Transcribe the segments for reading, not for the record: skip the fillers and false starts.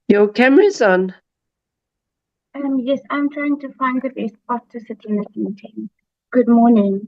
Your camera's on. Yes, I'm trying to find the best spot to sit in this meeting. Good morning.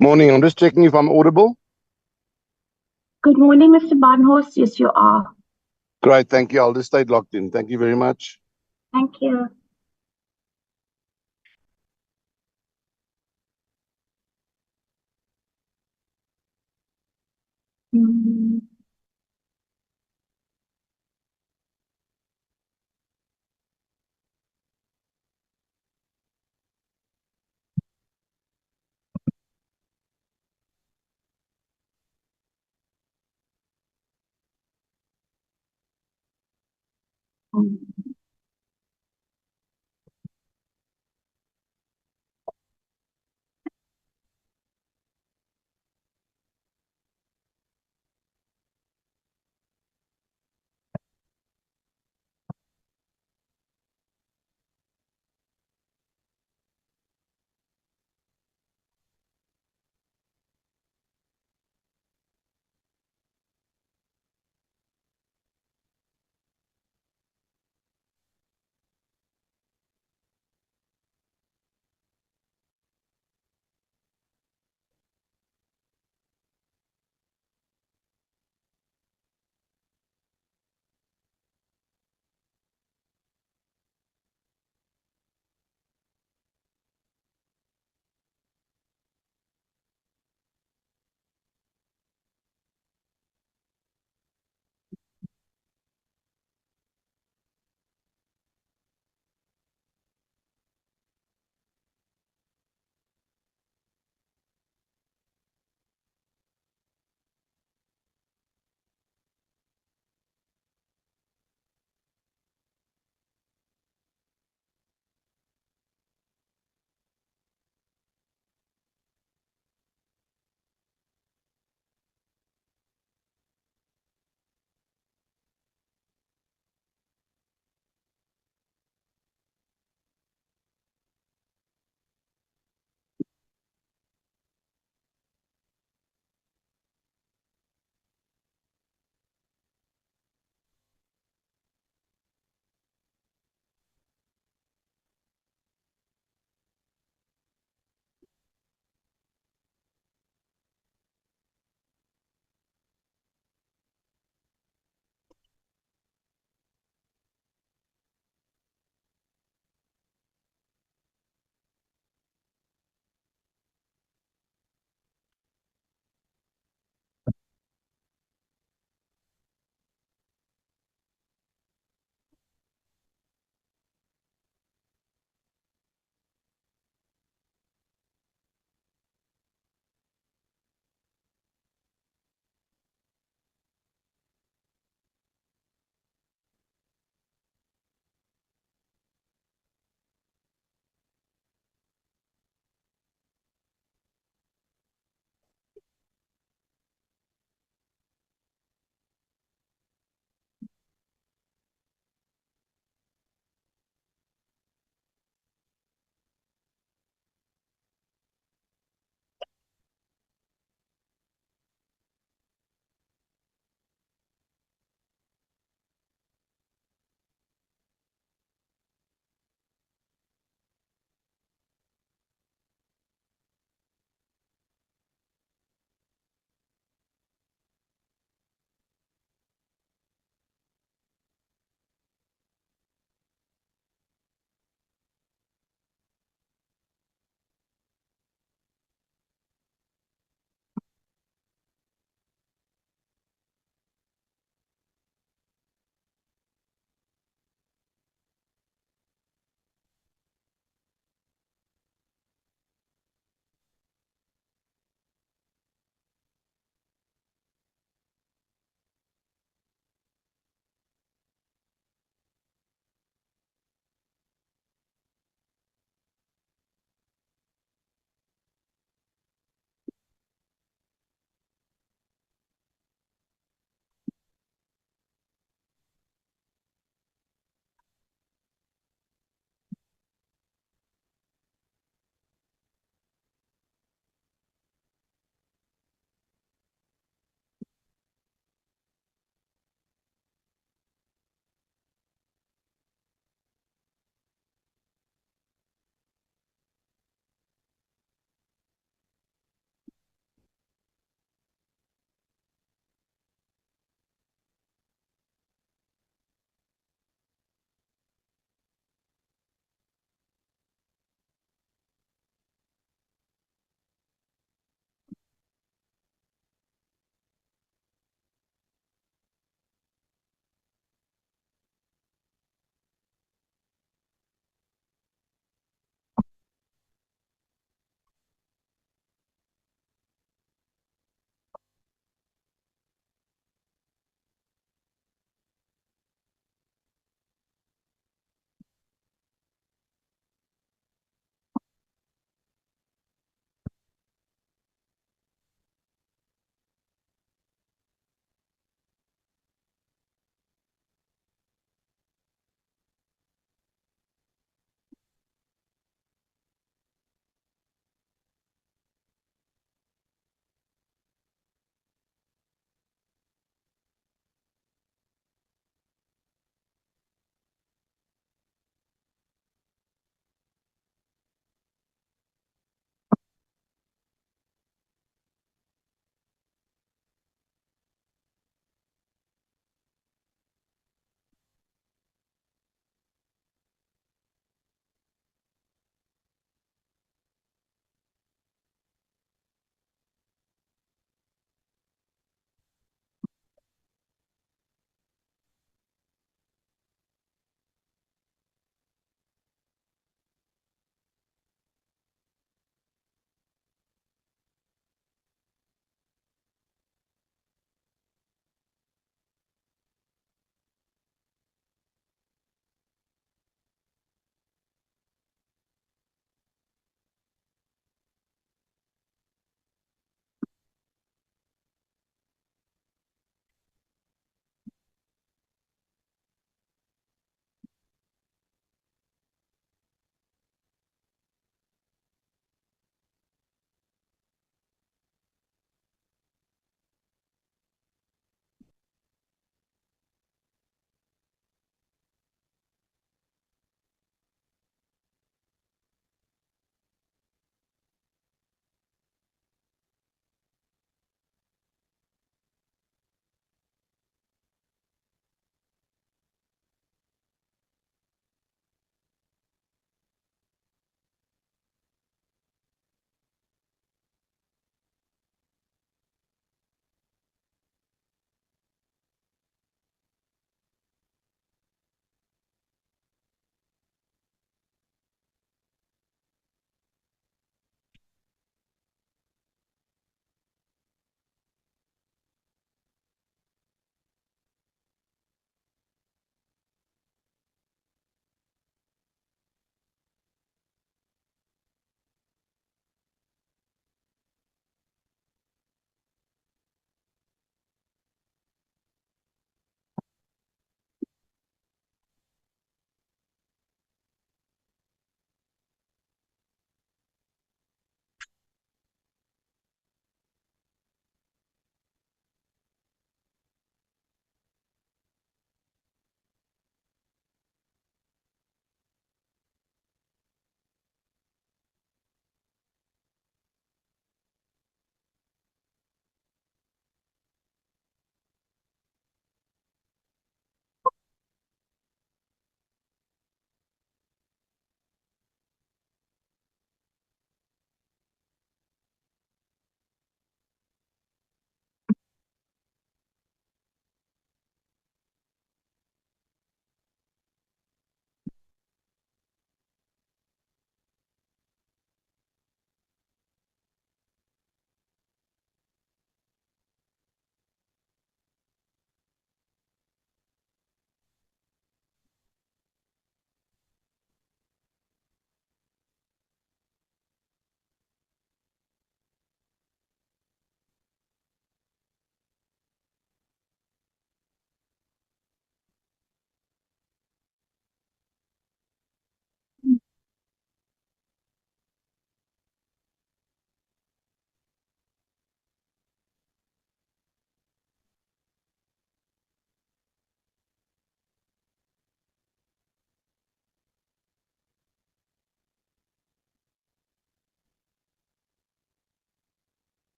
Morning. I'm just checking if I'm audible. Good morning, Mr. Barnhorst. Yes, you are. Great. Thank you. I'll just stay locked in. Thank you very much. Thank you. Mm. Mm.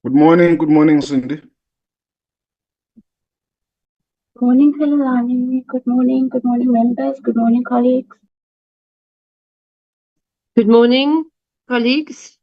Good morning, Cindy. Good morning, Kalilani. Good morning, members. Good morning, colleagues. Good morning, colleagues.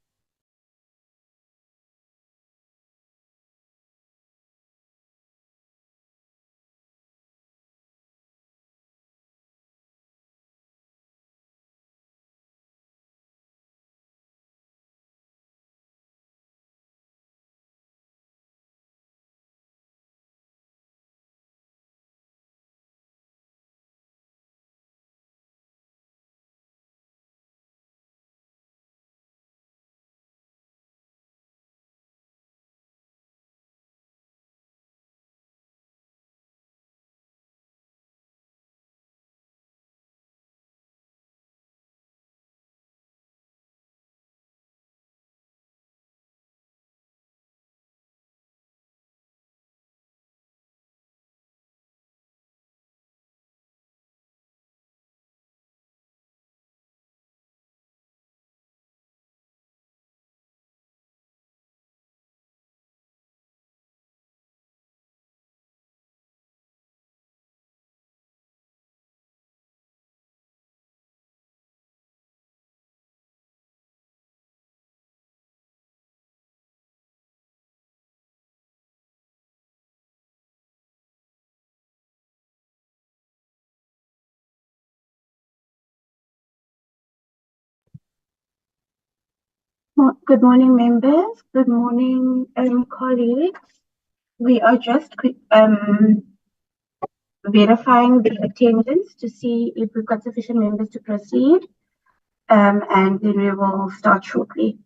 Good morning, members. Good morning, colleagues. We are just verifying the attendance to see if we've got sufficient members to proceed, and then we will start shortly.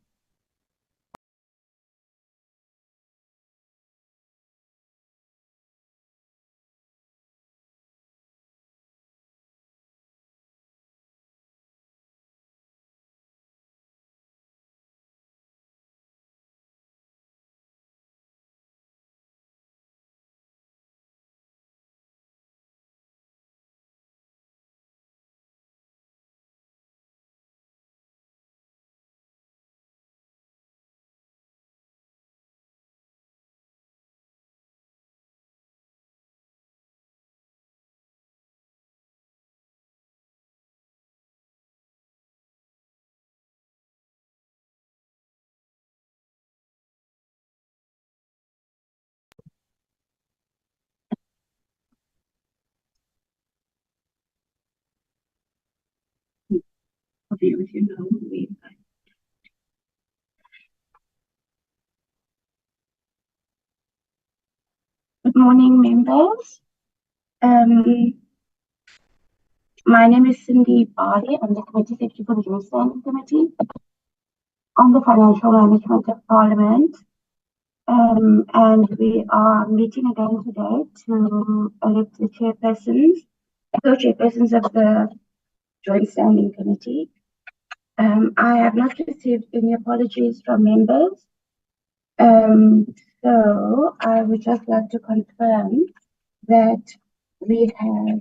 I'll be with you now. Good morning, members. My name is Cindy Bali. I'm the Committee Secretary for the Joint Standing Committee on the Financial Management of Parliament. And we are meeting again today to elect the chairpersons, co-chairpersons of the Joint Standing Committee. I have not received any apologies from members. So I would just like to confirm that we I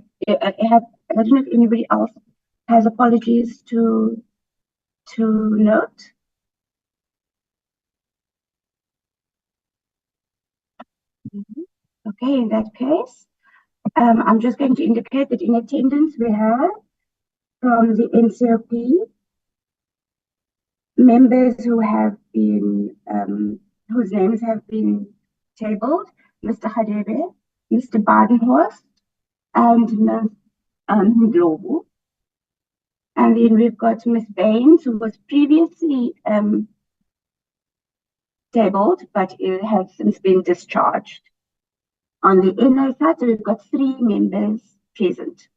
don't know if anybody else has apologies to note. Okay, in that case, I'm just going to indicate that in attendance we have from the NCOP members who have been whose names have been tabled: Mr. Hadebe, Mr. Badenhorst, and Ms. Ndlovu. And then we've got Ms. Baines, who was previously tabled, but it has since been discharged. On the NA side, so we've got 3 members present.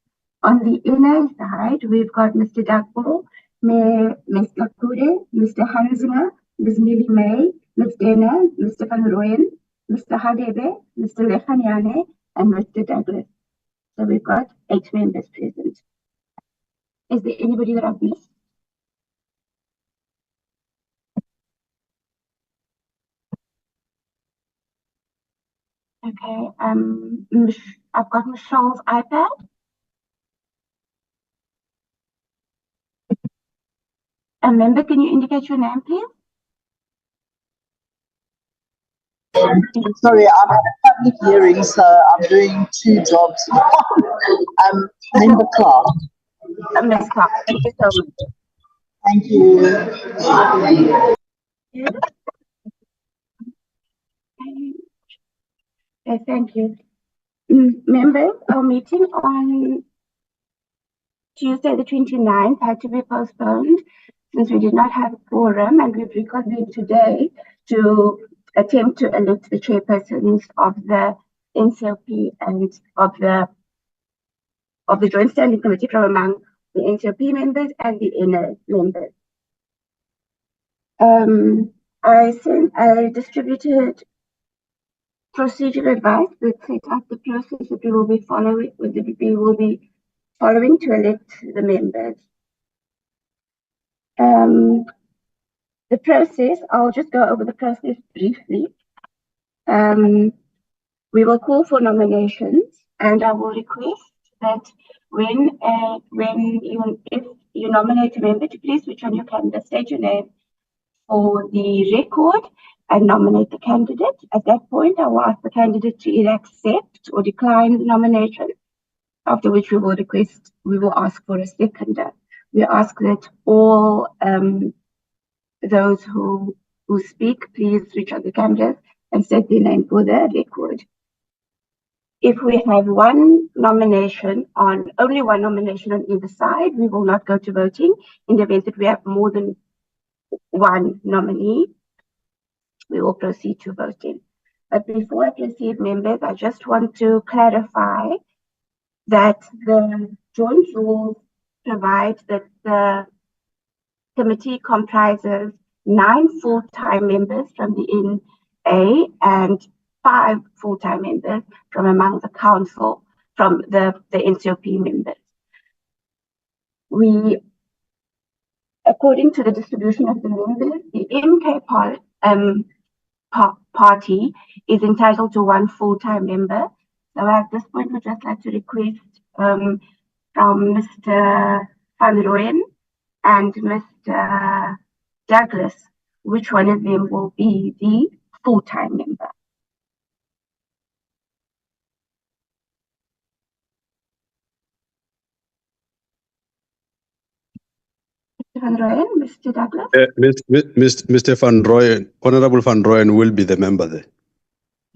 On the NA side, we've got Mr. Dagbo, Mr. Kude, Mr. Hansinger, Ms. Millie May, Ms. Dena, Mr. Van Rooyen, Mr. Hadebe, Mr. Lechaniane, and Mr. Douglas. So we've got 8 members present. Is there anybody that I've missed? Okay, I've got Michelle's iPad. A member, can you indicate your name, please? Sorry, I'm at a public hearing, so I'm doing two jobs. Member Clark. Ms. Clark, thank you so much. Thank you. Okay, thank you. Members, our meeting on Tuesday the 29th had to be postponed since we did not have a quorum, and we've reconvened today to attempt to elect the chairpersons of the NCLP and of the Joint Standing Committee from among the NCLP members and the NA members. I distributed procedural advice that set out the process that we will be following to elect the members. The process, I'll just go over the process briefly. We will call for nominations, and I will request that if you nominate a member, to please switch on your camera, state your name for the record and nominate the candidate. At that point, I will ask the candidate to either accept or decline the nomination, after which we will ask for a seconder. We ask that all those who speak, please switch on the cameras and state their name for the record. If we have only one nomination on either side, we will not go to voting. In the event that we have more than one nominee, we will proceed to voting. But before I proceed, members, I just want to clarify that the joint rules provide that the committee comprises 9 full-time members from the NA and 5 full-time members from among the council, from the NCOP members. According to the distribution of the members, the MK party is entitled to 1 full-time member. So at this point, we'd just like to request from Mr. Van Rooyen and Mr. Douglas, which one of them will be the full-time member? Mr. Van Rooyen, Mr. Douglas? Mr. Van Rooyen, Honorable Van Rooyen will be the member there.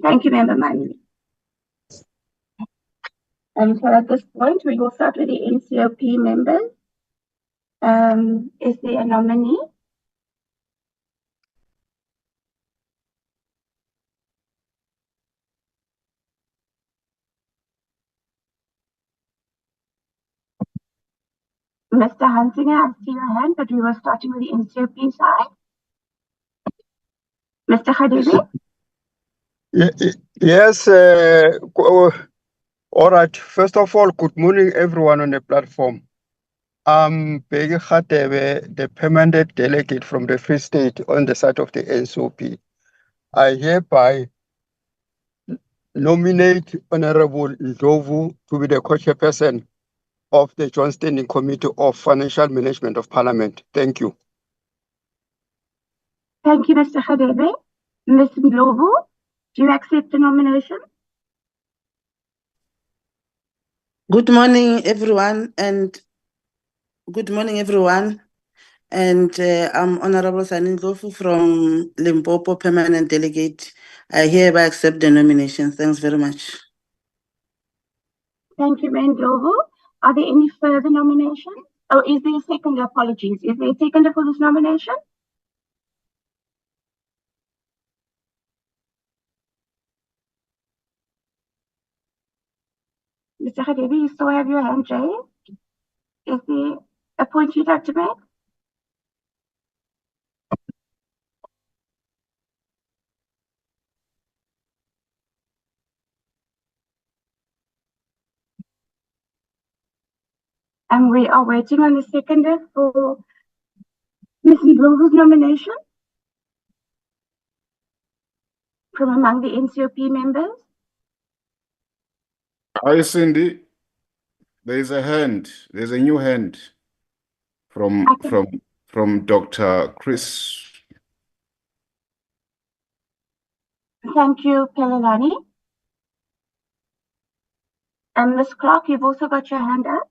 Thank you, Member Mani. And so at this point, we will start with the NCOP members. Is there a nominee? Mr. Hunsinger, I see your hand, but we were starting with the NCOP side. Mr. Khadebe? Yes, all right. First of all, good morning, everyone on the platform. I'm Begi Khatebe, the permanent delegate from the Free State on the side of the NCOP. I hereby nominate Honorable Ndlovu to be the co-chairperson of the Joint Standing Committee of Financial Management of Parliament. Thank you. Thank you, Mr. Khadebe. Ms. Ndlovu, do you accept the nomination? Good morning, everyone, and I'm Honorable Sani Ndlovu from Limpopo, permanent delegate. I hereby accept the nomination. Thanks very much. Thank you, Ms. Ndlovu. Are there any further nominations? Oh, is there a seconder? Apologies. Is there a seconder for this nomination? Mr. Khadebe, you still have your hand raised. Is there a point you'd like to make? And we are waiting on the seconder for Ms. Ndlovu's nomination from among the NCOP members. Hi, Cindy. There's a hand. There's a new hand from Dr. Chris. Thank you, Pelelani. And Ms. Clark, you've also got your hand up.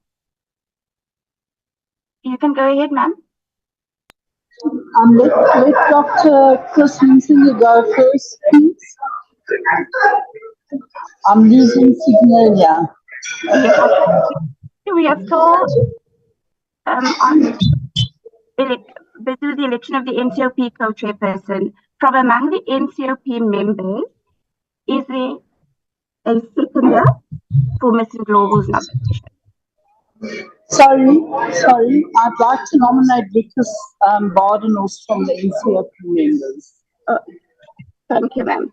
You can go ahead, ma'am. Let Dr. Chris Minsley go first, please. I'm losing signal here. Yes, we are still on the election of the NCOP co-chairperson. From among the NCOP members, is there a seconder for Mrs. Ndlovu's nomination? Sorry. I'd like to nominate Vickers Bardenos from the NCOP members. Thank you, ma'am.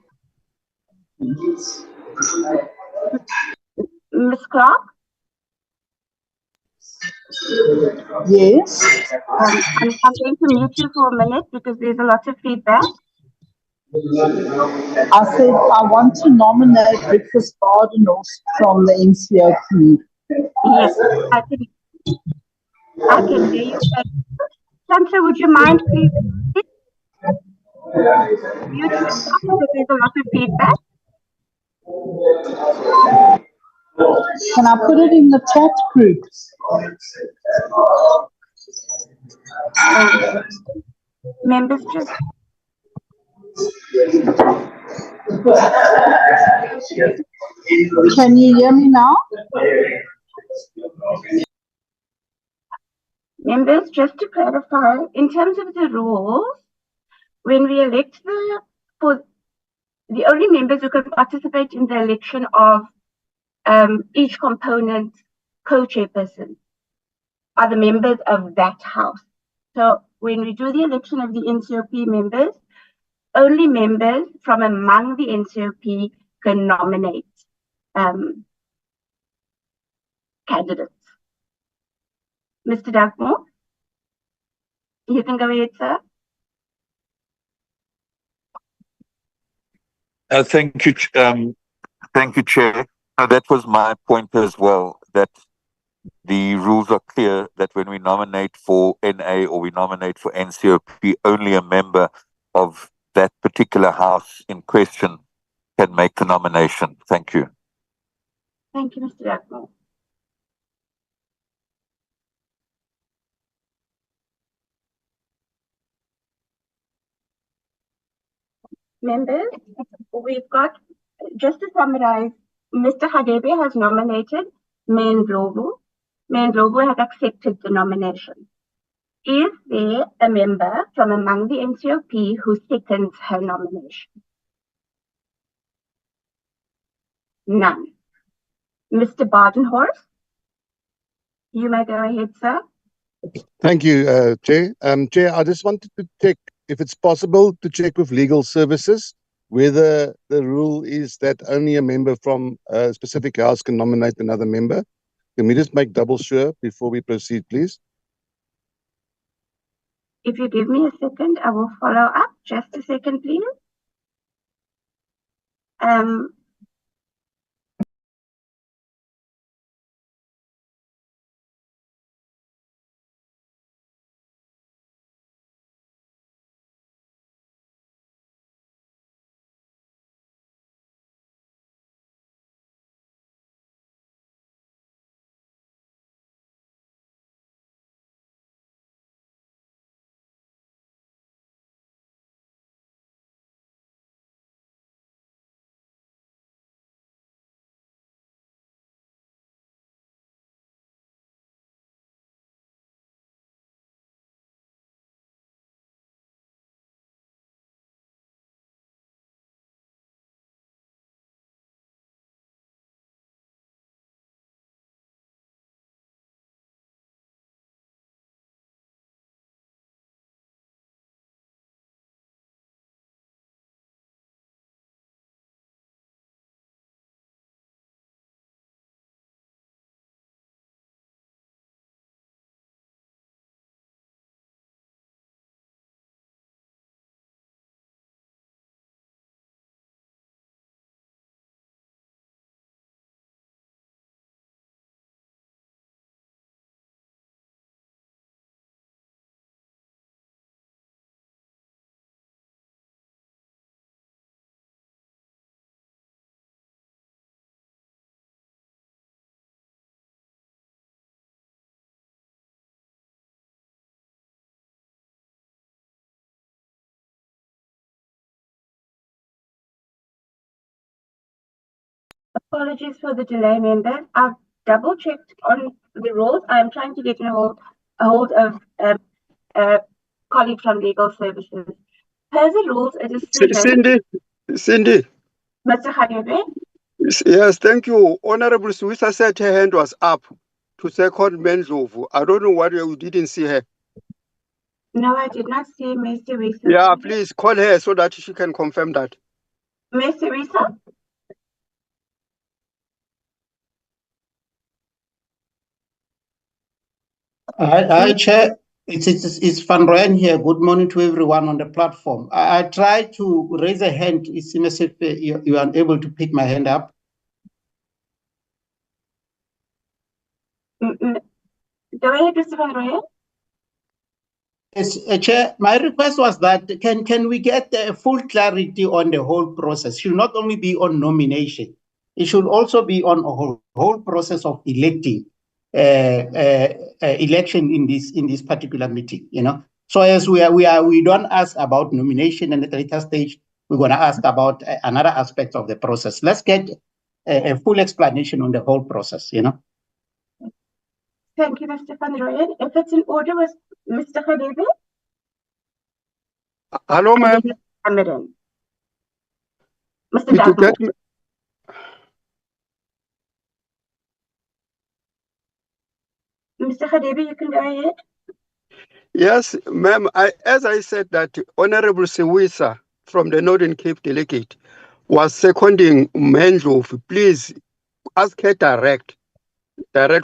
Ms. Clark? Yes. I'm going to mute you for a minute because there's a lot of feedback. I said I want to nominate Vickers Bardenos from the NCOP. Yes, I can hear you. Chancellor, would you mind please mute yourself because there's a lot of feedback? Can I put it in the chat group? Members just Can you hear me now? Members, just to clarify, in terms of the rules, when we elect the only members who can participate in the election of each component co-chairperson are the members of that house. So when we do the election of the NCOP members, only members from among the NCOP can nominate candidates. Mr. Dagmore, you can go ahead, sir. Thank you, Chair. That was my point as well, that the rules are clear that when we nominate for NA or we nominate for NCOP, only a member of that particular house in question can make the nomination. Thank you. Thank you, Mr. Dagmore. Members, we've got, just to summarize, Mr. Hadebe has nominated Ms. Ndlovu. Ms. Ndlovu has accepted the nomination. Is there a member from among the NCOP who seconds her nomination? None. Mr. Badenhorst, you may go ahead, sir. Thank you, Chair. Chair, I just wanted to check if it's possible to check with legal services whether the rule is that only a member from a specific house can nominate another member. Can we just make double sure before we proceed, please? If you give me a second, I will follow up. Just a second, please. Apologies for the delay, members. I've double checked on the rules. I'm trying to get a hold of a colleague from Legal Services. Per the rules, a decision. Cindy. Mr. Khadebe? Yes, thank you. Honorable Suisa said her hand was up to second Mendlovu. I don't know why you didn't see her. No, I did not see Ms. Teresa. Yeah, please call her so that she can confirm that. Ms. Teresa? Hi, Chair. It's Van Rooyen here. Good morning to everyone on the platform. I tried to raise a hand. It seems as if you are unable to pick my hand up. Go ahead, Mr. Van Rooyen. Yes, Chair, my request was that can we get full clarity on the whole process? It should not only be on nomination. It should also be on a whole process of electing election in this particular meeting. So as we don't ask about nomination, and at a later stage we're going to ask about another aspect of the process. Let's get a full explanation on the whole process. Thank you, Mr. Van Rooyen. If it's in order with Mr. Khadebe. Hello, ma'am. Mr. Dagmo. Mr. Khadebe, you can go ahead. Yes, ma'am. As I said that Honorable Siwisa from the Northern Cape delegate was seconding Mendlovu. Please ask her direct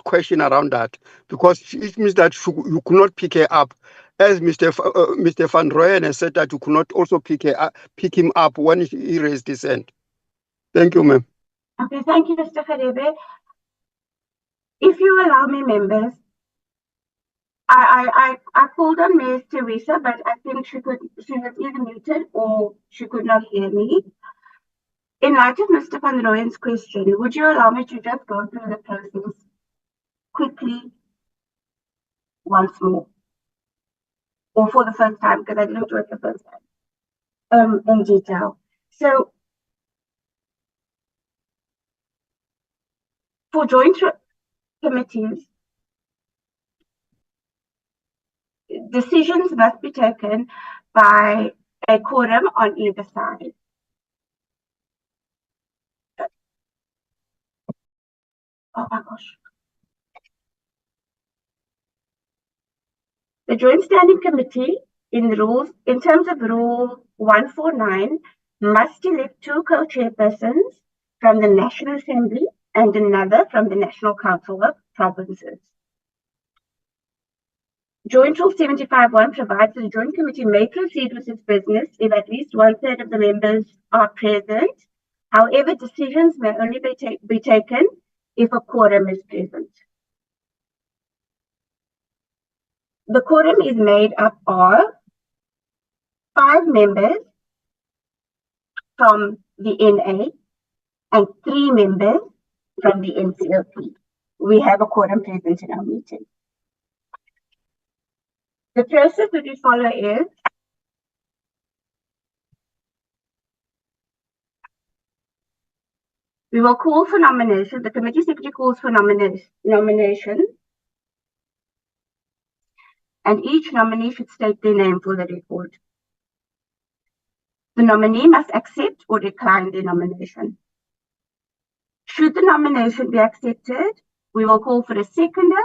question around that, because it means that you could not pick her up, as Mr. Van Rooyen has said that you could not also pick him up when he raised his hand. Thank you, ma'am. Okay, thank you, Mr. Khadebe. If you allow me, members, I called on Ms. Teresa, but I think she was either muted or she could not hear me. In light of Mr. Van Rooyen's question, would you allow me to just go through the process quickly once more, or for the first time, because I didn't do it the first time, in detail. So, for joint committees, decisions must be taken by a quorum on either side. Oh my gosh. The Joint Standing Committee in terms of Rule 149, must elect 2 co-chairpersons from the National Assembly and another from the National Council of Provinces. Joint Rule 75.1 provides that the Joint Committee may proceed with its business if at least 1/3 of the members are present. However, decisions may only be taken if a quorum is present. The quorum is made up of 5 members from the NA and 3 members from the NCOP. We have a quorum present in our meeting. The process that we follow is we will call for nomination. The committee secretary calls for nomination, and each nominee should state their name for the record. The nominee must accept or decline the nomination. Should the nomination be accepted, we will call for a seconder,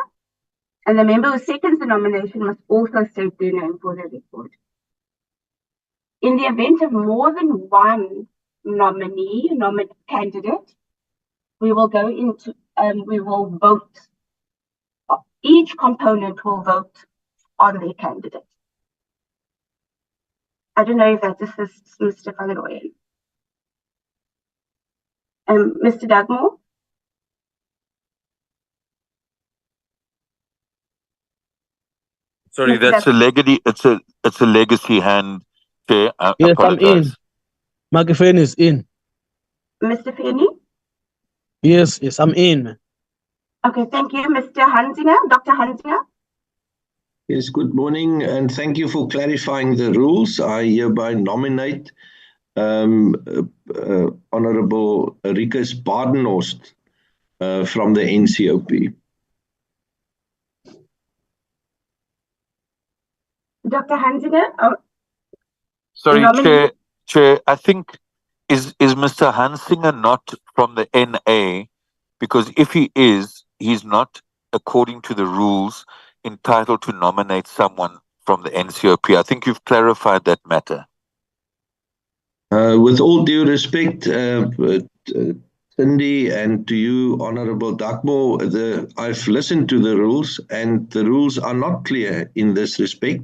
and the member who seconds the nomination must also state their name for the record. In the event of more than one candidate, we will go into, we will vote. Each component will vote on their candidate. I don't know if that assists Mr. Van Rooyen. Mr. Dugmore? Sorry, that's a legacy. It's a legacy hand. Chair, I yes, apologize. I'm in. Microphone is in. Mr. Feeney? Yes, I'm in. Okay, thank you. Mr. Hansinger, Dr. Hansinger? Yes, good morning, and thank you for clarifying the rules. I hereby nominate Honorable Rikus Badenhorst from the NCOP. Dr. Hansinger, Sorry, nominee. Chair, I think is Mr. Hansinger not from the NA? Because if he is, he's not, according to the rules, entitled to nominate someone from the NCOP. I think you've clarified that matter. With all due respect, Cindy, and to you, Honorable Dakmo, I've listened to the rules, and the rules are not clear in this respect.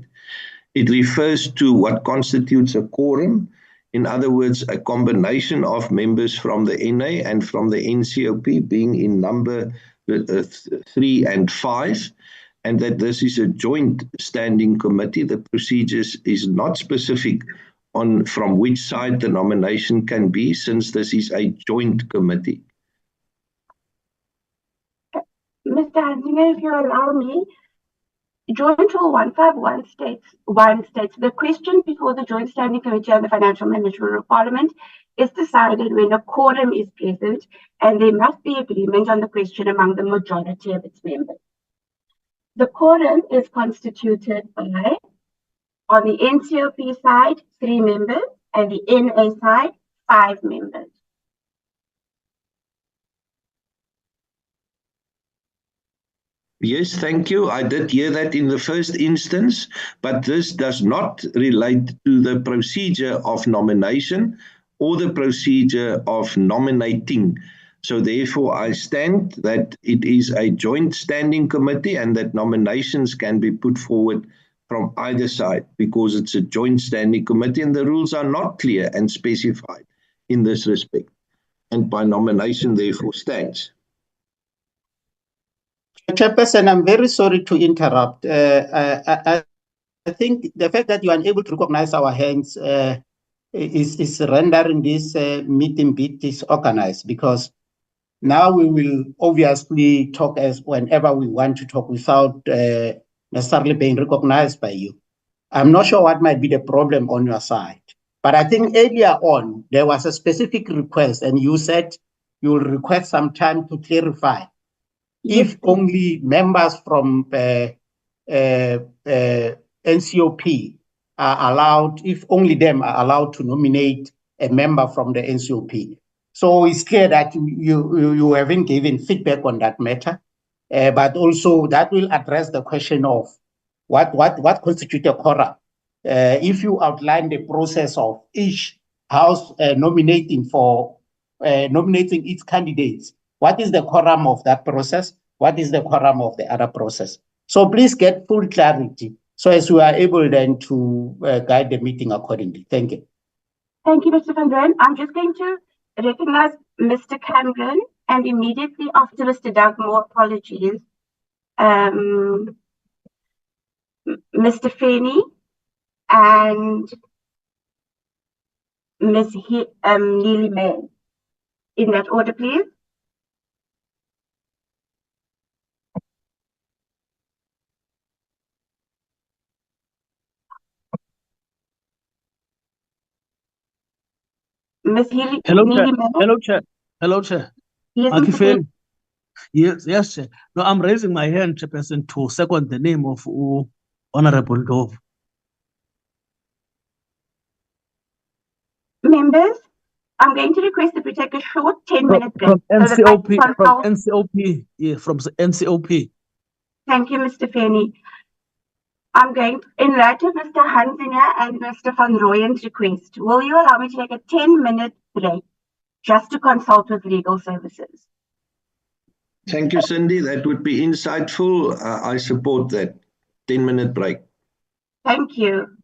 It refers to what constitutes a quorum. In other words, a combination of members from the NA and from the NCOP being in number 3 and 5, and that this is a joint standing committee. The procedures is not specific on from which side the nomination can be, since this is a joint committee. Mr. Hansinger, if you allow me, Joint Rule 151 states the question before the Joint Standing Committee on the Financial Management of Parliament is decided when a quorum is present and there must be agreement on the question among the majority of its members. The quorum is constituted by, on the NCOP side, 3 members, and the NA side, 5 members. Yes, thank you. I did hear that in the first instance, but this does not relate to the procedure of nomination or the procedure of nominating. So therefore, I stand that it is a joint standing committee and that nominations can be put forward from either side because it's a joint standing committee and the rules are not clear and specified in this respect. And by nomination, therefore, stands. Chairperson, I'm very sorry to interrupt. I think the fact that you are unable to recognize our hands is rendering this meeting bit disorganized, because now we will obviously talk as whenever we want to talk without necessarily being recognized by you. I'm not sure what might be the problem on your side, but I think earlier on there was a specific request and you said you will request some time to clarify. If only members from NCOP are allowed, if only them are allowed to nominate a member from the NCOP. So it's clear that you haven't given feedback on that matter, but also that will address the question of what constitutes a quorum. If you outline the process of each house nominating its candidates, what is the quorum of that process? What is the quorum of the other process? So please get full clarity so as we are able then to guide the meeting accordingly. Thank you. Thank you, Mr. Van Rooyen. I'm just going to recognize Mr. Cameron, and immediately after Mr. Dugmore, apologies, Mr. Feeney and Ms. Neely May. In that order, please. Ms. Neely May. Hello, Chair. Hello, Chair. Yes, Mr. Feeney. Yes, Chair. No, I'm raising my hand, Chairperson, to second the name of Honorable Dove. Members, I'm going to request that we take a short 10-minute break. From NCOP, yeah, from the NCOP. Thank you, Mr. Feeney. I'm going, in light of Mr. Hansinger and Mr. Van Rooyen's request, will you allow me to take a 10-minute break just to consult with legal services? Thank you, Cindy. That would be insightful. I support that. 10-minute break. Thank you.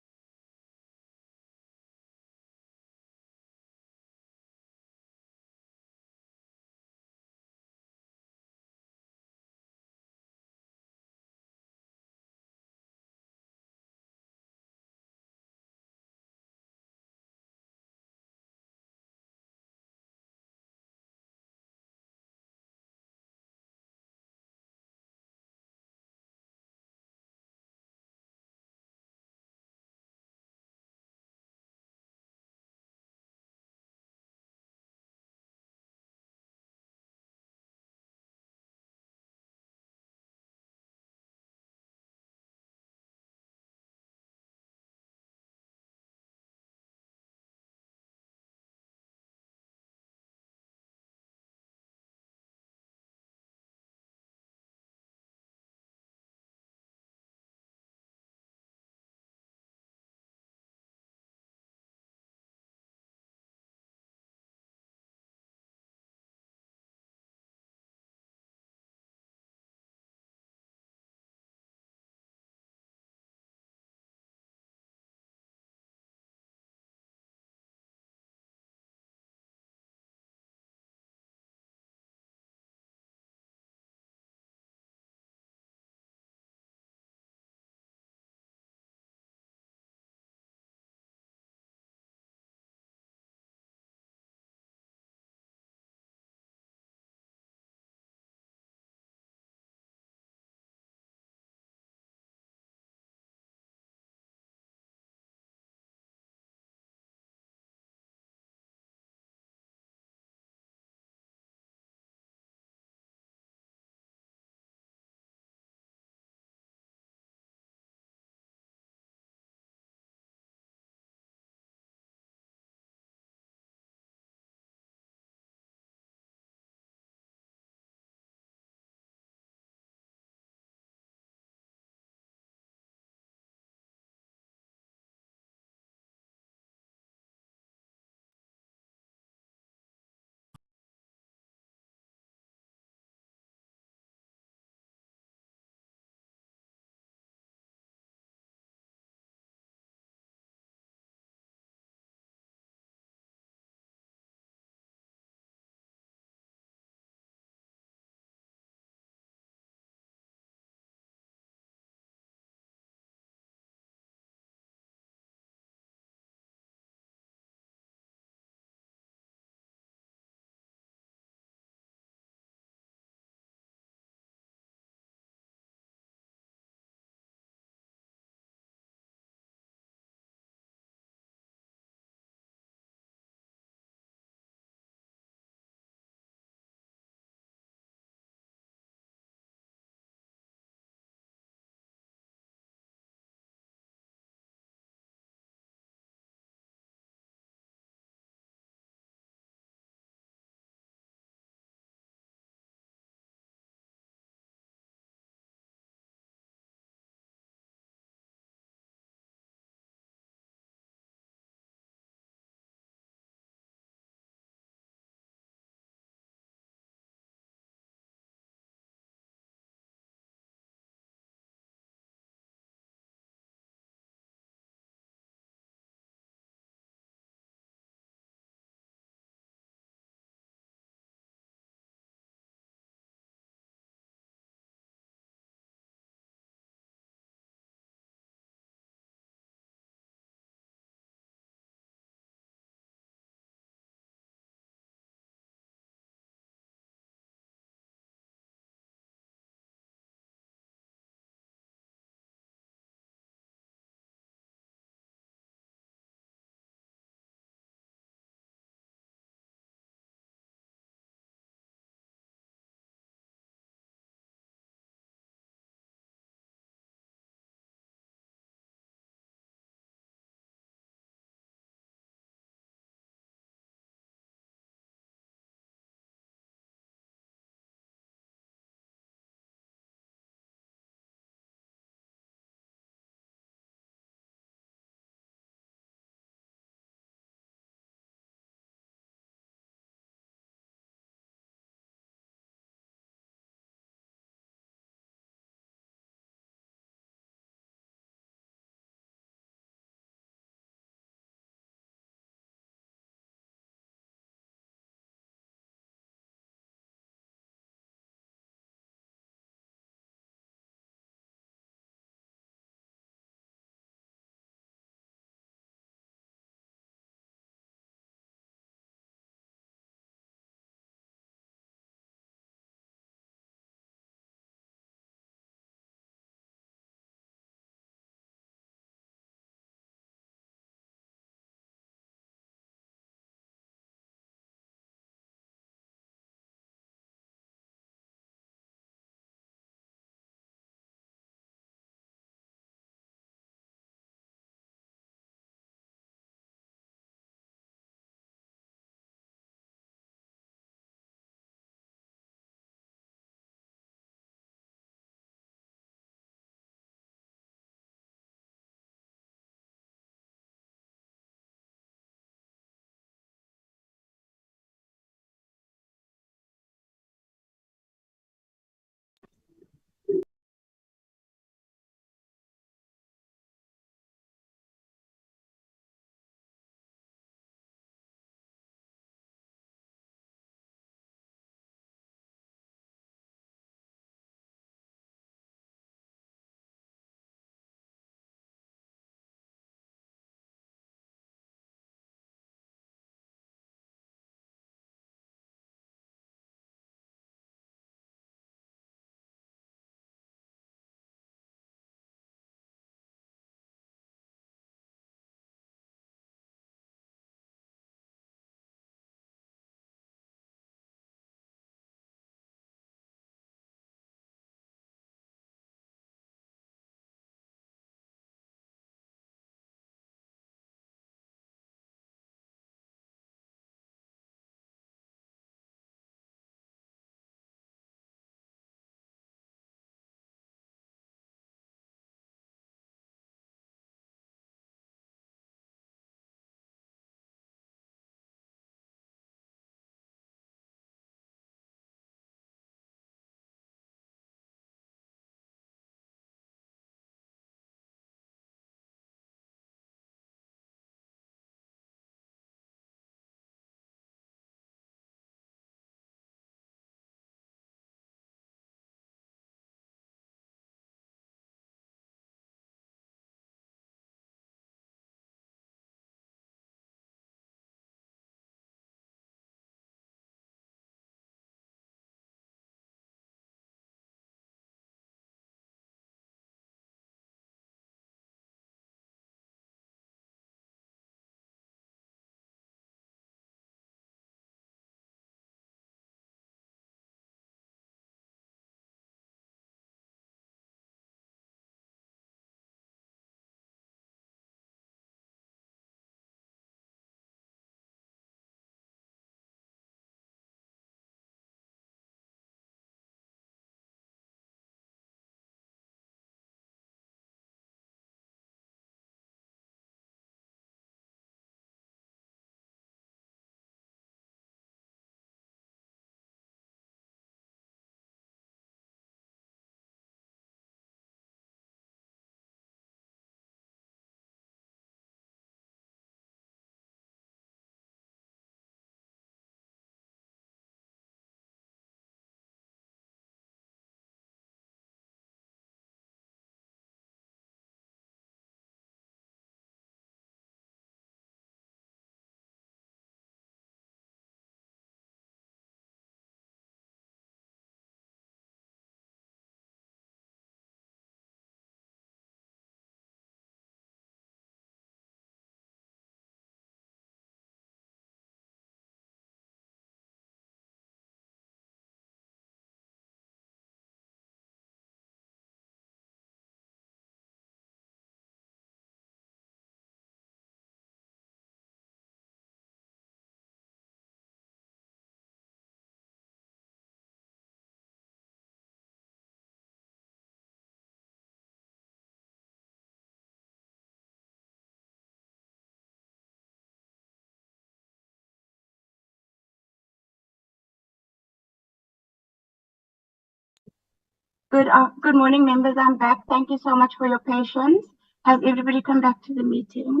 Good morning, members. I'm back. Thank you so much for your patience. Has everybody come back to the meeting?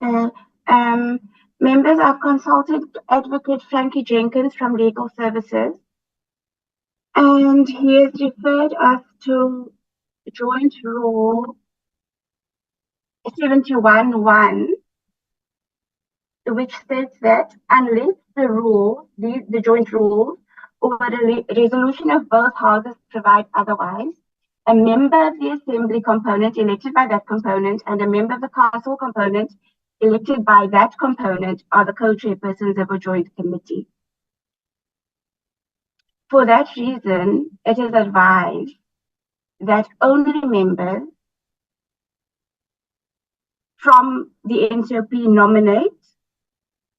Members, I've consulted Advocate Frankie Jenkins from Legal Services, and he has referred us to Joint Rule 71(1), which states that unless the joint rules or the resolution of both houses provide otherwise, a member of the assembly component elected by that component and a member of the council component elected by that component are the co-chairpersons of a joint committee. For that reason, it is advised that only members from the NCOP nominate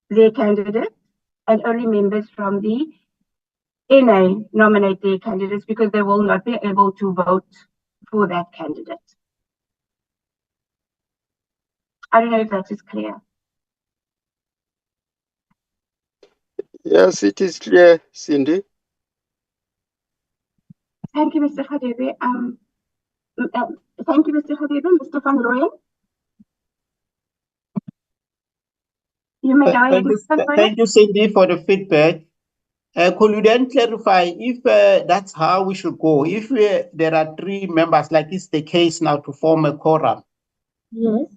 their candidates and only members from the NA nominate their candidates because they will not be able to vote for that candidate. I don't know if that is clear. Yes, it is clear, Cindy. Thank you, Mr. Khadebe. Thank you, Mr. Khadebe. Mr. Van Rooyen? You may go ahead, Mr. Van Rooyen. Thank you, Cindy, for the feedback. Could you then clarify if that's how we should go? If there are 3 members, like it's the case now, to form a quorum? Yes.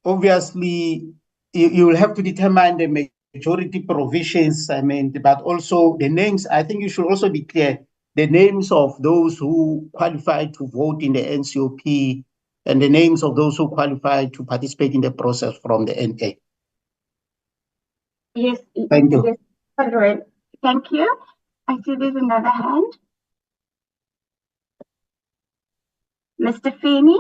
Obviously, you will have to determine the majority provisions, but also the names. I think you should also declare the names of those who qualify to vote in the NCOP and the names of those who qualify to participate in the process from the NA. Yes. Thank you. Yes, Van Rooyen. Thank you. I see there's another hand. Mr. Feeney?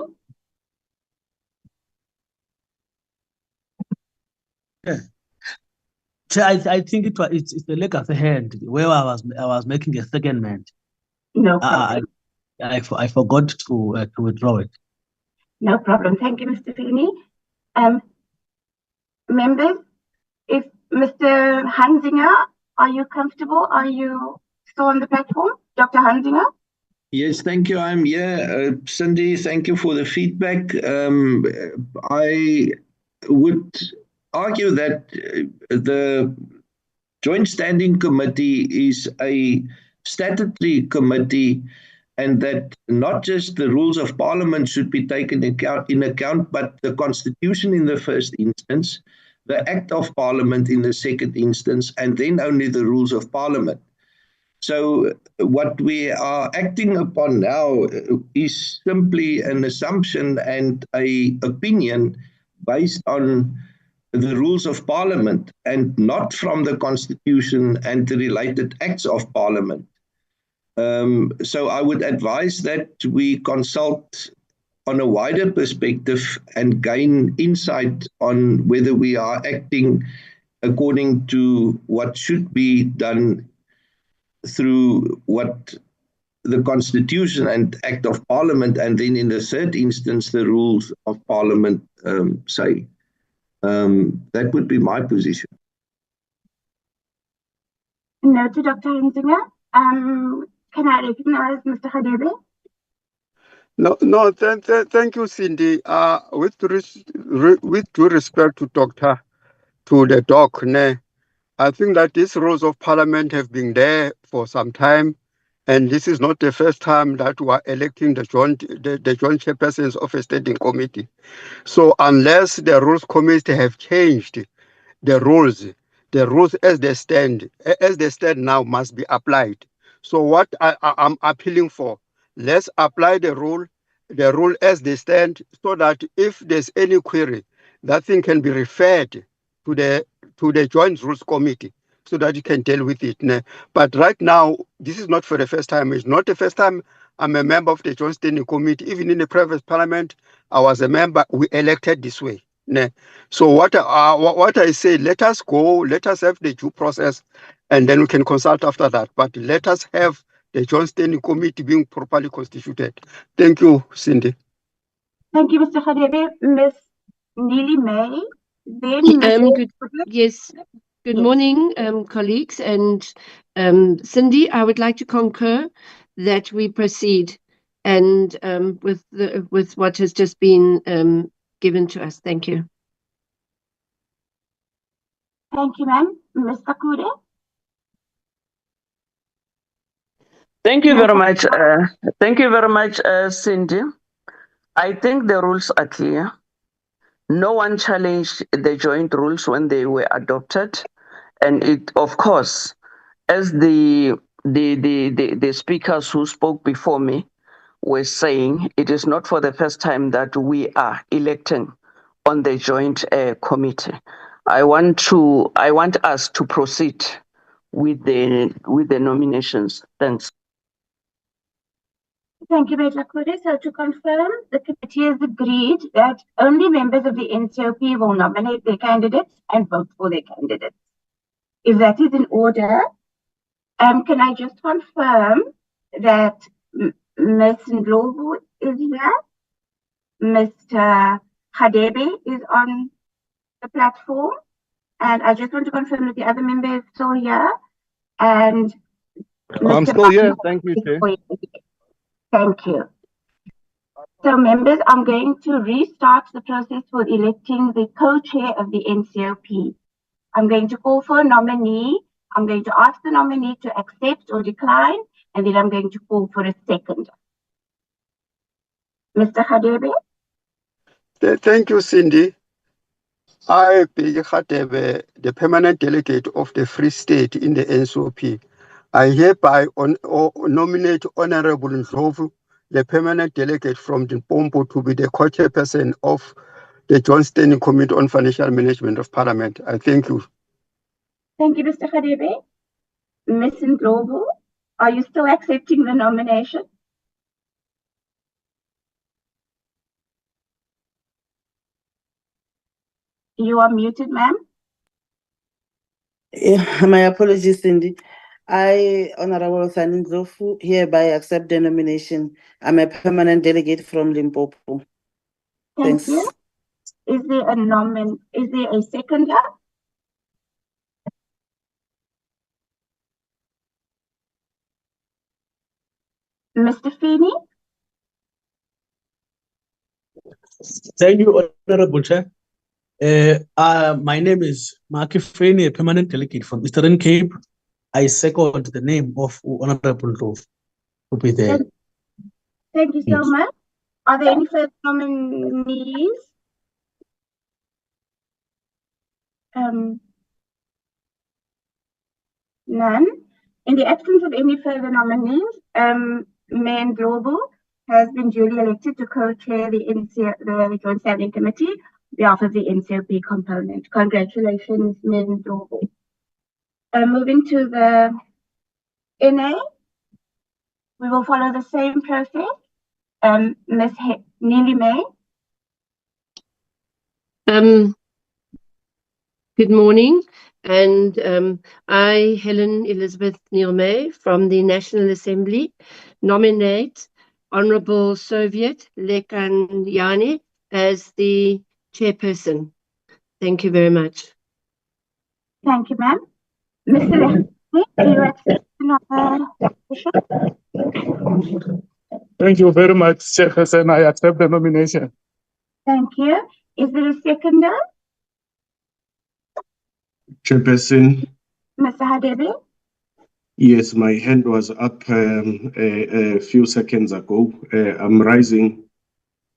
Yeah. Chair, I think it's the legacy hand where I was making a secondment. No problem. I forgot to withdraw it. No problem. Thank you, Mr. Feeney. Members, if Mr. Hansinger, are you comfortable? Are you still on the platform? Dr. Hansinger? Yes, thank you. I'm here. Cindy, thank you for the feedback. I would argue that the Joint Standing Committee is a statutory committee and that not just the rules of parliament should be taken in account, but the constitution in the first instance, the act of parliament in the second instance, and then only the rules of parliament. So what we are acting upon now is simply an assumption and an opinion based on the rules of parliament and not from the constitution and the related acts of parliament. So I would advise that we consult on a wider perspective and gain insight on whether we are acting according to what should be done through what the Constitution and Act of Parliament, and then in the third instance, the rules of Parliament say. That would be my position. Noted, Dr. Hansinger. Can I recognize Mr. Khadebe? No, thank you, Cindy. With due respect to the doc, I think that these rules of parliament have been there for some time, and this is not the first time that we are electing the joint chairpersons of a standing committee. So unless the rules committee have changed the rules as they stand now must be applied. So what I'm appealing for, let's apply the rule as they stand, so that if there's any query, that thing can be referred to the Joint Rules Committee so that you can deal with it. But right now, this is not for the first time. It's not the first time I'm a member of the Joint Standing Committee. Even in the previous parliament, I was a member. We elected this way. So what I say, let us have the due process, and then we can consult after that. But let us have the Joint Standing Committee being properly constituted. Thank you, Cindy. Thank you, Mr. Khadebe. Ms. Neely May, then Yes. Good morning, colleagues, and Cindy, I would like to concur that we proceed and with what has just been given to us. Thank you. Thank you, ma'am. Mr. Kure? Thank you very much. Thank you very much, Cindy. I think the rules are clear. No one challenged the joint rules when they were adopted. And it, of course, as the speakers who spoke before me were saying, it is not for the first time that we are electing on the joint committee. I want us to proceed with the nominations. Thanks. Thank you, Mr. Kure. So to confirm, the committee has agreed that only members of the NCOP will nominate their candidates and vote for their candidates. If that is in order, can I just confirm that Ms. Ndlovu is here, Mr. Hadebe is on the platform, and I just want to confirm that the other member is still here, and I'm Mr. still here. Thank you, Chair. Thank you. So members, I'm going to restart the process for electing the co-chair of the NCOP. I'm going to call for a nominee. I'm going to ask the nominee to accept or decline, and then I'm going to call for a second. Mr. Hadebe? Thank you, Cindy. I, Peggy Khatebe, the permanent delegate of the Free State in the NCOP, I hereby nominate Honorable Ndlovu, the permanent delegate from Limpopo, to be the co-chairperson of the Joint Standing Committee on Financial Management of Parliament. I thank you. Thank you, Mr. Hadebe. Ms. Ndlovu, are you still accepting the nomination? You are muted, ma'am. Yeah, my apologies, Cindy. I, Honorable Thani Ndlovu, hereby accept the nomination. I'm a permanent delegate from Limpopo. Thank you. Is there a seconder? Mr. Feeney? Thank you, Honorable Chair. My name is Maki Feeney, a permanent delegate from Eastern Cape. I second the name of Honorable Ndlovu to be there. Thank you so much. Are there any further nominees? None. In the absence of any further nominees, Mayor Ndlovu has been duly elected to co-chair the Joint Standing Committee on behalf of the NCOP component. Congratulations, Mayor Ndlovu. Moving to the NA, we will follow the same process. Ms. Neely May. Good morning, and I, Helen Elizabeth Neal-May from the National Assembly, nominate Honourable Soviet Lekanyane as the chairperson. Thank you very much. Thank you, ma'am. Mr. Lekanyane, do you accept the nomination? Thank you very much, Chairperson. I accept the nomination. Thank you. Is there a seconder? Chairperson. Mr. Hadebe? Yes, my hand was up a few seconds ago. I'm rising.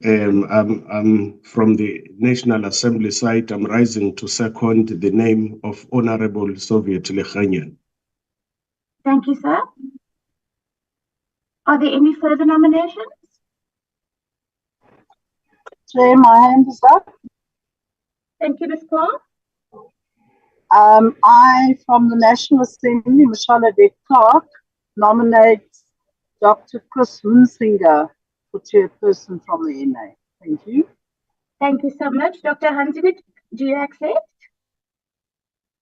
I'm from the National Assembly side. I'm rising to second the name of Honorable Soviet Lekanyane. Thank you, sir. Are there any further nominations? Chair, my hand is up. Thank you, Ms. Clark. I, from the National Assembly, Michelle De Clark, nominate Dr. Chris Hunsinger for chairperson from the NA. Thank you. Thank you so much. Dr. Hunsinger, do you accept?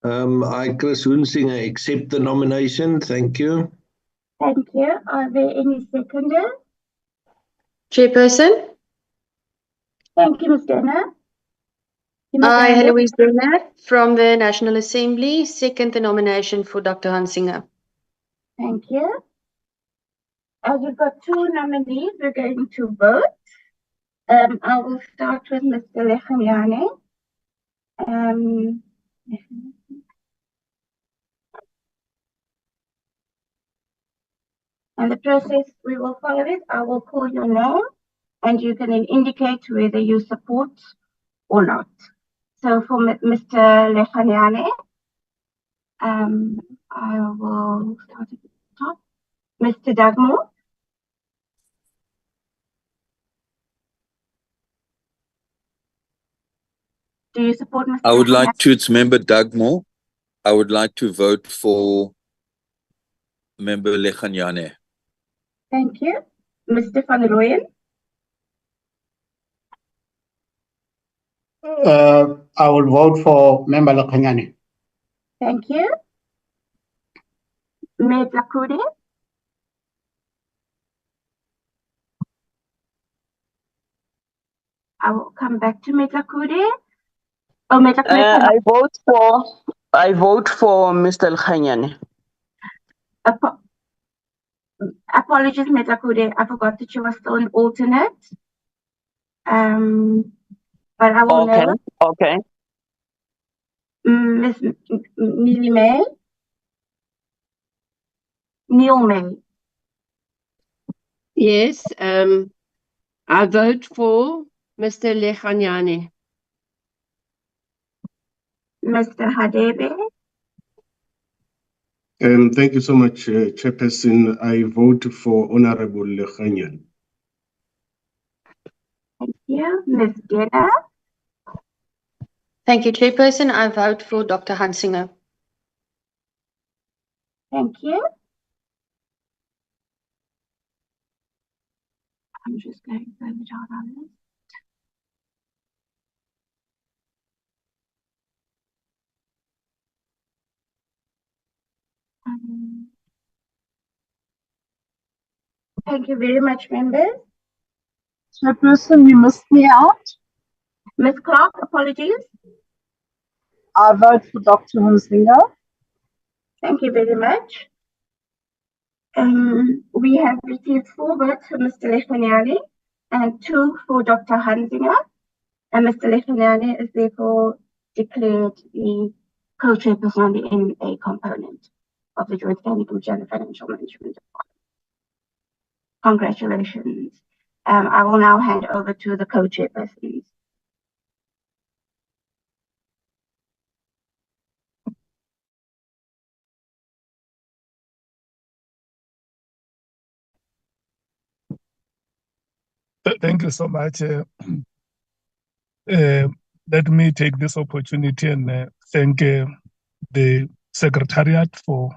I, Chris Hunsinger, accept the nomination. Thank you. Thank you. Are there any seconders? Chairperson. Thank you, Ms. Denner. I, Heloise Denner, from the National Assembly, second the nomination for Dr. Hunsinger. Thank you. As we've got two nominees, we're going to vote. I will start with Mr. Lechanyane. And the process, we will follow it. I will call your name and you can then indicate whether you support or not. So for Mr. Lechanyane, I will start at the top. Mr. Dagmo. Do you support Mr. I would like Lechanyane? to, it's member Dagmo. I would like to vote for member Lechanyane. Thank you. Mr. Van Rooyen. I will vote for Member Lechanyane. Thank you. Medlakude. I will come back to Medlakude. Oh, Medlakude. I vote for Mr. Lechanyane. Apologies, Medlakude. I forgot that you were still an alternate. But I will know. Okay. Miss Neil May. Neil May. Yes, I vote for Mr. Lechanyane. Mr. Hadebe. Thank you so much, Chairperson. I vote for Honorable Lechanyane. Thank you. Ms. Dena. Thank you, Chairperson. I vote for Dr. Hansinger. Thank you. I'm just going further down on this. Thank you very much, members. Chairperson, you missed me out. Ms. Clark, apologies. I vote for Dr. Hunsinger. Thank you very much. We have received 4 votes for Mr. Lechanyane and 2 for Dr. Hansinger. And Mr. Lechanyane is therefore declared the co-chairperson on the NA component of the Joint Standing Committee on the Financial Management Department. Congratulations. I will now hand over to the co-chairpersons. Thank you so much. Let me take this opportunity and thank the Secretariat for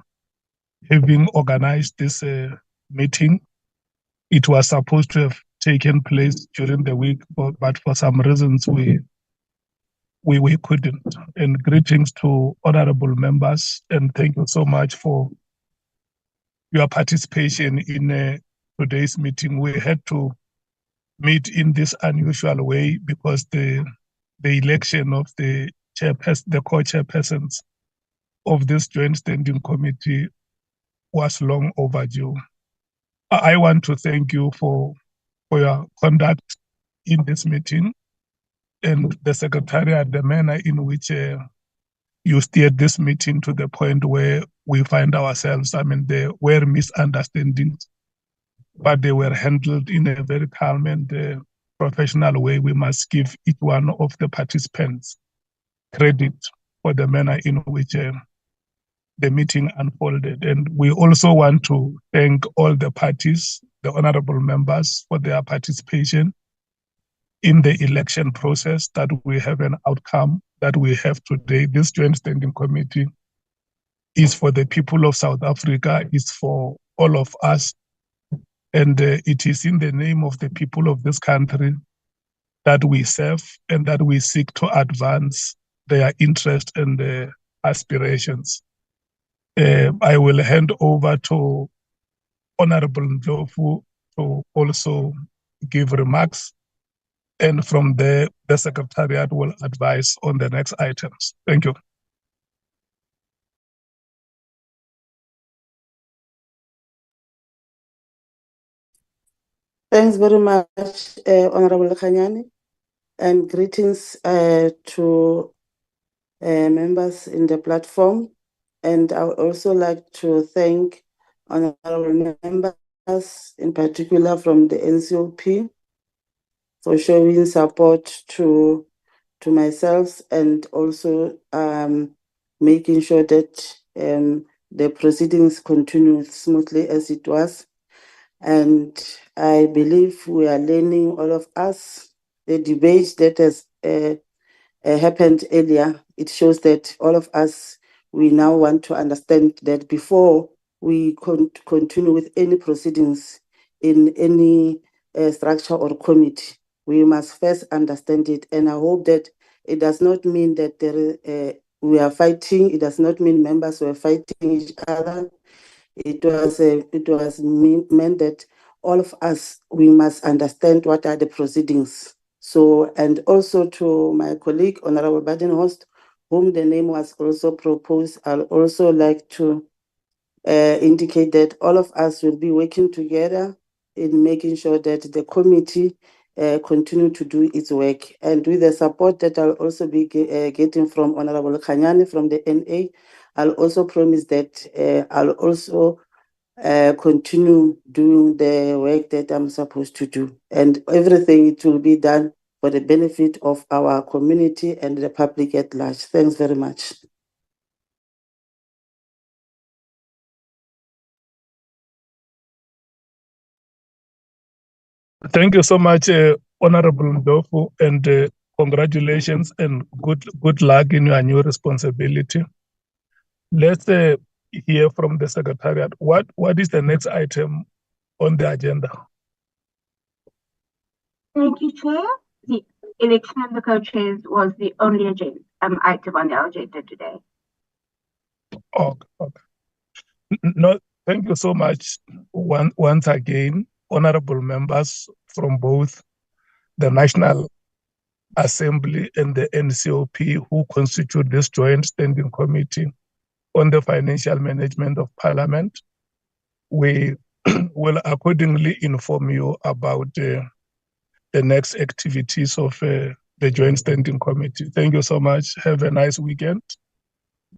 having organized this meeting. It was supposed to have taken place during the week, but for some reasons we couldn't. And greetings to honorable members, and thank you so much for your participation in today's meeting. We had to meet in this unusual way because the election of the co-chairpersons of this joint standing committee was long overdue. I want to thank you for your conduct in this meeting and the Secretariat, the manner in which you steered this meeting to the point where we find ourselves. I mean, there were misunderstandings, but they were handled in a very calm and professional way. We must give each one of the participants credit for the manner in which the meeting unfolded. And we also want to thank all the parties, the honorable members, for their participation in the election process, that we have an outcome that we have today. This Joint Standing Committee is for the people of South Africa, it's for all of us, and it is in the name of the people of this country that we serve and that we seek to advance their interest and their aspirations. I will hand over to Honorable Ndlovu to also give remarks, and from there, the Secretariat will advise on the next items. Thank you. Thanks very much, Honorable Khanyani, and greetings to members in the platform. And I would also like to thank honorable members, in particular from the NCOP, for showing support to myself and also making sure that the proceedings continue smoothly as it was. And I believe we are learning, all of us, the debate that has happened earlier. It shows that all of us, we now want to understand that before we continue with any proceedings in any structure or committee, we must first understand it. And I hope that it does not mean that we are fighting. It does not mean members were fighting each other. It was meant that all of us, we must understand what are the proceedings. So, and also to my colleague, Honorable Badenhorst, whom the name was also proposed, I'll also like to indicate that all of us will be working together in making sure that the committee continue to do its work. And with the support that I'll also be getting from Honorable Khanyani from the NA, I'll also promise that I'll also continue doing the work that I'm supposed to do. And everything, it will be done for the benefit of our community and the public at large. Thanks very much. Thank you so much, Honorable Ndofu, and congratulations and good luck in your new responsibility. Let's hear from the Secretariat. What is the next item on the agenda? Thank you, Chair. The election of the co-chairs was the only item on the agenda today. Okay. No, thank you so much once again, honorable members from both the National Assembly and the NCOP who constitute this joint standing committee on the financial management of Parliament. We will accordingly inform you about the next activities of the joint standing committee. Thank you so much. Have a nice weekend.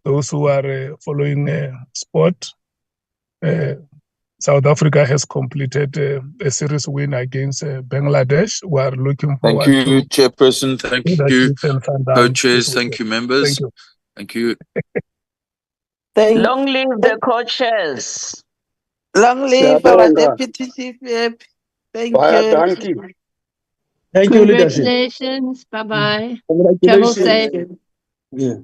Those who are following sport, South Africa has completed a series win against Bangladesh. We are looking forward Thank you, Chairperson. Thank you, co-chairs. Thank you, members. Thank you. Long live the co-chairs. Long live our deputy chief whip. Thank you. Thank you, leadership. Congratulations. Bye-bye. Travel Congratulations. safe. Yeah.